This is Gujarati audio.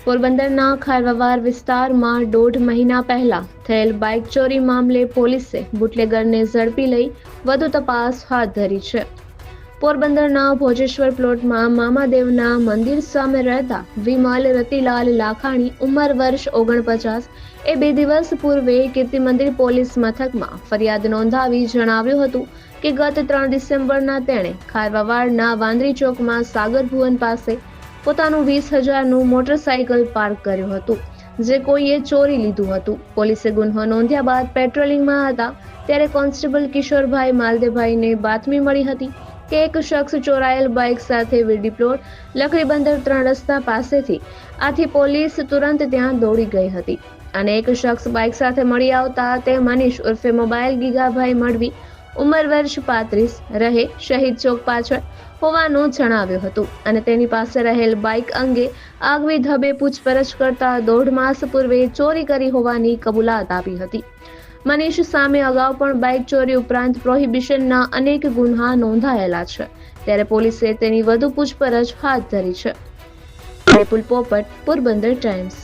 પોરબંદરના ખારવાવાર વિસ્તારમાં 1.5 મહિના પહેલા થયેલ બાઇક ચોરી મામલે પોલીસે બુટલેગરને ઝડપી લઈ વધુ તપાસ હાથ ધરી છે. પોરબંદરના ભોજેશ્વર પ્લોટમાં મામાદેવના મંદિર સામે રહેતા વિમલ રતિલાલ લાખાણી ઉંમર વર્ષ 49 એ 2 દિવસ પૂર્વે કીર્તિ મંદિર પોલીસ મથકમાં ફરિયાદ નોંધાવી જણાવ્યું હતું કે ગત 3 ડિસેમ્બરના તેણે ખારવાવાડના વાંદરી ચોકમાં સાગર ભુવન પાસે પોતાનું 20,000નું મોટરસાઇકલ પાર્ક કર્યું હતું, જે કોઈએ ચોરી લીધું હતું. પોલીસે ગુન્હો નોંધ્યા બાદ પેટ્રોલિંગમાં હતા ત્યારે કોન્સ્ટેબલ કિશોરભાઈ માલદેભાઈને બાતમી મળી હતી કે એક શખ્સ ચોરાયેલ બાઇક સાથે વીડી પ્લોટ લકડીબંદર 3 રસ્તા પાસેથી. આથી પોલીસ તુરંત ત્યાં દોડી ગઈ હતી અને એક શખ્સ બાઇક સાથે મળી આવતા તે મનીષ ઉર્ફે મોબાઈલ ગીગાભાઈ મડવી ઉંમર વર્ષ 35 રહે શહીદ ચોક પાછળ હોવાનું જણાવ્યું હતું અને તેની પાસે રહેલ બાઇક અંગે આગવી ઢબે પૂછપરછ કરતા 1.5 માસ પૂર્વે ચોરી કરી હોવાની કબૂલાત આપી હતી. મનીષ સામે અગાઉ પણ બાઇક ચોરી ઉપરાંત પ્રોહિબિશનના અનેક ગુન્હા નોંધાયેલા છે, ત્યારે પોલીસે તેની વધુ પૂછપરછ હાથ ધરી છે. વિપુલ પોપટ, પોરબંદર ટાઈમ્સ.